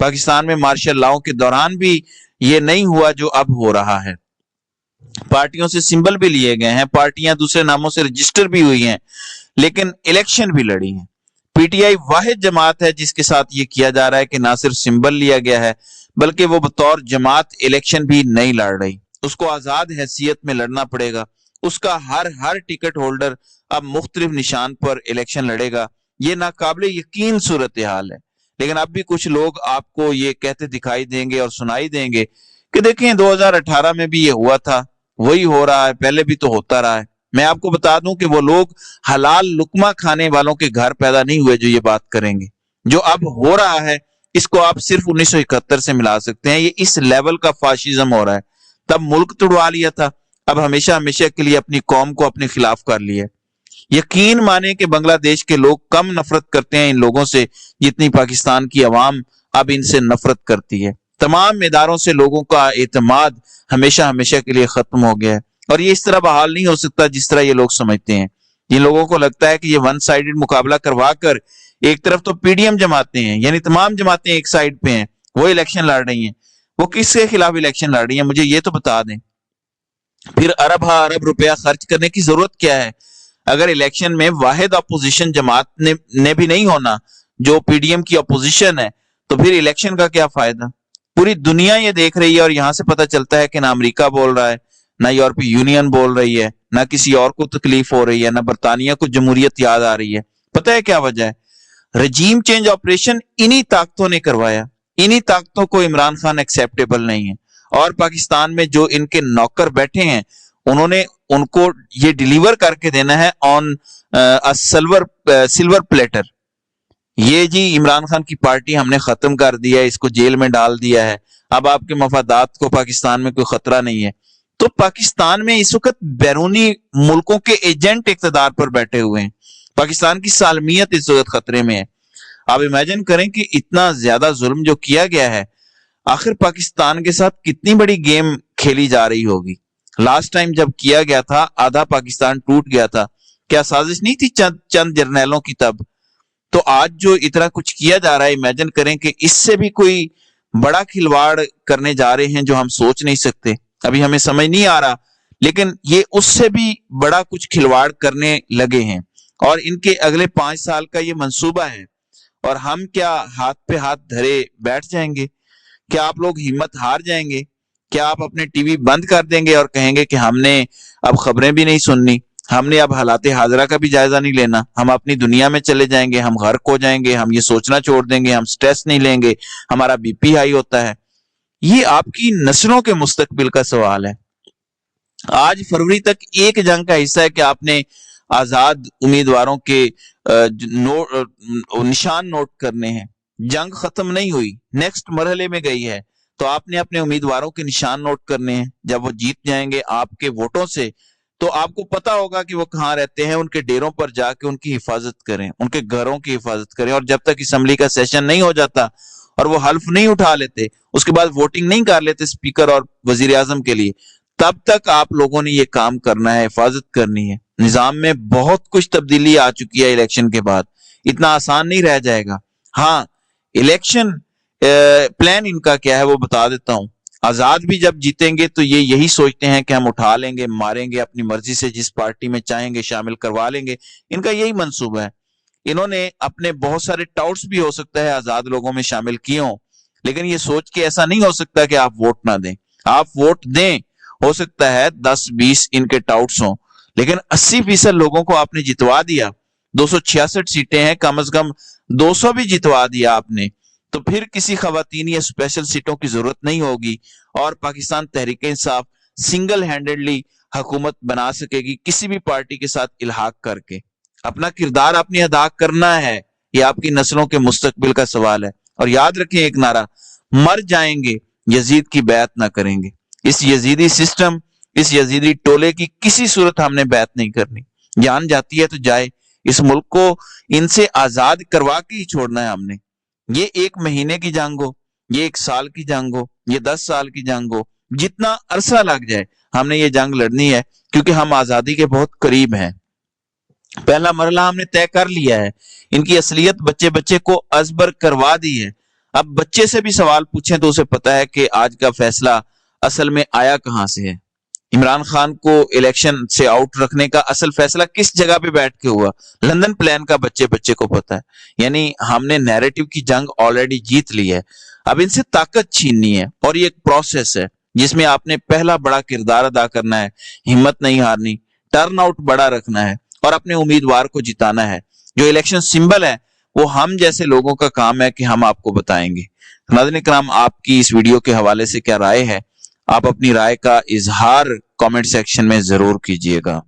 پاکستان میں مارشل لاؤ کے دوران بھی یہ نہیں ہوا جو اب ہو رہا ہے. پارٹیوں سے سمبل بھی لیے گئے ہیں, پارٹیاں دوسرے ناموں سے رجسٹر بھی ہوئی ہیں, لیکن الیکشن بھی لڑی ہیں. پی ٹی آئی واحد جماعت ہے جس کے ساتھ یہ کیا جا رہا ہے کہ نہ صرف سمبل لیا گیا ہے بلکہ وہ بطور جماعت الیکشن بھی نہیں لڑ رہی. اس کو آزاد حیثیت میں لڑنا پڑے گا. اس کا ہر ٹکٹ ہولڈر اب مختلف نشان پر الیکشن لڑے گا. یہ ناقابل یقین صورتحال ہے, لیکن اب بھی کچھ لوگ آپ کو یہ کہتے دکھائی دیں گے اور سنائی دیں گے کہ دیکھیں 2018 میں بھی یہ ہوا تھا, وہی ہو رہا ہے, پہلے بھی تو ہوتا رہا ہے. میں آپ کو بتا دوں کہ وہ لوگ حلال لقمہ کھانے والوں کے گھر پیدا نہیں ہوئے جو یہ بات کریں گے. جو اب ہو رہا ہے اس کو آپ صرف 1971 سے ملا سکتے ہیں. یہ اس لیول کا فاشزم ہو رہا ہے. تب ملک توڑوا لیا تھا, اب ہمیشہ ہمیشہ کے لیے اپنی قوم کو اپنے خلاف کر لیا. یقین مانے کہ بنگلہ دیش کے لوگ کم نفرت کرتے ہیں ان لوگوں سے جتنی پاکستان کی عوام اب ان سے نفرت کرتی ہے. تمام اداروں سے لوگوں کا اعتماد ہمیشہ ہمیشہ کے لیے ختم ہو گیا ہے, اور یہ اس طرح بحال نہیں ہو سکتا جس طرح یہ لوگ سمجھتے ہیں. جن لوگوں کو لگتا ہے کہ یہ ون سائیڈڈ مقابلہ کروا کر ایک طرف تو پی ڈی ایم جماعتیں ہیں, یعنی تمام جماعتیں ایک سائیڈ پہ ہیں, وہ الیکشن لڑ رہی ہیں. وہ کس کے خلاف الیکشن لڑ رہی ہیں مجھے یہ تو بتا دیں. پھر ارب روپیہ خرچ کرنے کی ضرورت کیا ہے اگر الیکشن میں واحد اپوزیشن جماعت نے بھی نہیں ہونا جو پی ڈی ایم کی اپوزیشن ہے, تو پھر الیکشن کا کیا فائدہ؟ پوری دنیا یہ دیکھ رہی ہے, اور یہاں سے پتہ چلتا ہے کہ نہ امریکہ بول رہا ہے, نہ یورپی یونین بول رہی ہے, نہ کسی اور کو تکلیف ہو رہی ہے, نہ برطانیہ کو جمہوریت یاد آ رہی ہے. پتہ ہے کیا وجہ ہے؟ رجیم چینج آپریشن انہی طاقتوں نے کروایا. انہی طاقتوں کو عمران خان ایکسیپٹیبل نہیں ہے, اور پاکستان میں جو ان کے نوکر بیٹھے ہیں انہوں نے ان کو یہ ڈیلیور کر کے دینا ہے آن سلور پلیٹر. یہ جی عمران خان کی پارٹی ہم نے ختم کر دیا ہے, اس کو جیل میں ڈال دیا ہے, اب آپ کے مفادات کو پاکستان میں کوئی خطرہ نہیں ہے. تو پاکستان میں اس وقت بیرونی ملکوں کے ایجنٹ اقتدار پر بیٹھے ہوئے ہیں. پاکستان کی سالمیت اس وقت خطرے میں ہے. آپ امیجن کریں کہ اتنا زیادہ ظلم جو کیا گیا ہے, آخر پاکستان کے ساتھ کتنی بڑی گیم کھیلی جا رہی ہوگی. لاسٹ ٹائم جب کیا گیا تھا آدھا پاکستان ٹوٹ گیا تھا, کیا سازش نہیں تھی چند جرنیلوں کی تب؟ تو آج جو اتنا کچھ کیا جا رہا ہے, امیجن کریں کہ اس سے بھی کوئی بڑا کھلواڑ کرنے جا رہے ہیں جو ہم سوچ نہیں سکتے, ابھی ہمیں سمجھ نہیں آ رہا, لیکن یہ اس سے بھی بڑا کچھ کھلواڑ کرنے لگے ہیں. اور ان کے اگلے 5 سال کا یہ منصوبہ ہے, اور ہم کیا ہاتھ پہ ہاتھ دھرے بیٹھ جائیں گے؟ کیا آپ لوگ ہمت ہار جائیں گے؟ کیا آپ اپنے ٹی وی بند کر دیں گے اور کہیں گے کہ ہم نے اب خبریں بھی نہیں سننی, ہم نے اب حالات حاضرہ کا بھی جائزہ نہیں لینا, ہم اپنی دنیا میں چلے جائیں گے, ہم غرق ہو جائیں گے, ہم یہ سوچنا چھوڑ دیں گے, ہم سٹریس نہیں لیں گے, ہمارا بی پی ہائی ہوتا ہے؟ یہ آپ کی نسلوں کے مستقبل کا سوال ہے. آج فروری تک ایک جنگ کا حصہ ہے کہ آپ نے آزاد امیدواروں کے نشان نوٹ کرنے ہیں. جنگ ختم نہیں ہوئی, نیکسٹ مرحلے میں گئی ہے, تو آپ نے اپنے امیدواروں کے نشان نوٹ کرنے ہیں. جب وہ جیت جائیں گے آپ کے ووٹوں سے تو آپ کو پتا ہوگا کہ وہ کہاں رہتے ہیں, ان کے ڈیروں پر جا کے ان کی حفاظت کریں, ان کے گھروں کی حفاظت کریں. اور جب تک اسمبلی کا سیشن نہیں ہو جاتا اور وہ حلف نہیں اٹھا لیتے, اس کے بعد ووٹنگ نہیں کر لیتے اسپیکر اور وزیر اعظم کے لیے, تب تک آپ لوگوں نے یہ کام کرنا ہے, حفاظت کرنی ہے. نظام میں بہت کچھ تبدیلی آ چکی ہے الیکشن کے بعد, اتنا آسان نہیں رہ جائے گا. ہاں, الیکشن پلان ان کا کیا ہے وہ بتا دیتا ہوں. آزاد بھی جب جیتیں گے تو یہ یہی سوچتے ہیں کہ ہم اٹھا لیں گے, ماریں گے, اپنی مرضی سے جس پارٹی میں چاہیں گے شامل کروا لیں گے. ان کا یہی منصوبہ ہے. انہوں نے اپنے بہت سارے ٹاؤٹس بھی ہو سکتا ہے آزاد لوگوں میں شامل کیے ہوں, لیکن یہ سوچ کے ایسا نہیں ہو سکتا کہ آپ ووٹ نہ دیں. آپ ووٹ دیں, ہو سکتا ہے 10-20 ان کے ٹاؤٹس ہوں, لیکن 80% لوگوں کو آپ نے جتوا دیا. 266 سیٹیں ہیں, کم از کم 200 بھی جتوا دیا آپ نے, تو پھر کسی خواتین یا اسپیشل سیٹوں کی ضرورت نہیں ہوگی, اور پاکستان تحریک انصاف سنگل ہینڈڈلی حکومت بنا سکے گی کسی بھی پارٹی کے ساتھ الحاق کر کے. اپنا کردار اپنی ادا کرنا ہے, یہ آپ کی نسلوں کے مستقبل کا سوال ہے. اور یاد رکھیں ایک نعرہ, مر جائیں گے یزید کی بیعت نہ کریں گے. اس یزیدی سسٹم, اس یزیدی ٹولے کی کسی صورت ہم نے بیعت نہیں کرنی. جان جاتی ہے تو جائے, اس ملک کو ان سے آزاد کروا کے ہی چھوڑنا ہے ہم نے. یہ 1 مہینے کی جنگ ہو, یہ 1 سال کی جنگ ہو, یہ 10 سال کی جنگ ہو, جتنا عرصہ لگ جائے ہم نے یہ جنگ لڑنی ہے, کیونکہ ہم آزادی کے بہت قریب ہیں. پہلا مرحلہ ہم نے طے کر لیا ہے, ان کی اصلیت بچے بچے کو ازبر کروا دی ہے. اب بچے سے بھی سوال پوچھیں تو اسے پتا ہے کہ آج کا فیصلہ اصل میں آیا کہاں سے ہے. عمران خان کو الیکشن سے آؤٹ رکھنے کا اصل فیصلہ کس جگہ پہ بیٹھ کے ہوا؟ لندن پلان کا بچے بچے کو پتا ہے. یعنی ہم نے نیریٹو کی جنگ آلریڈی جیت لی ہے، اب ان سے طاقت چھیننی ہے، اور یہ ایک پروسیس ہے جس میں آپ نے پہلا بڑا کردار ادا کرنا ہے، ہمت نہیں ہارنی، ٹرن آؤٹ بڑا رکھنا ہے اور اپنے امیدوار کو جتانا ہے. جو الیکشن سمبل ہے وہ ہم جیسے لوگوں کا کام ہے کہ ہم آپ کو بتائیں گے. ناظرین کرام، آپ کی اس ویڈیو کے حوالے سے کیا رائے ہے؟ آپ اپنی رائے کا اظہار کامنٹ سیکشن میں ضرور کیجئے گا.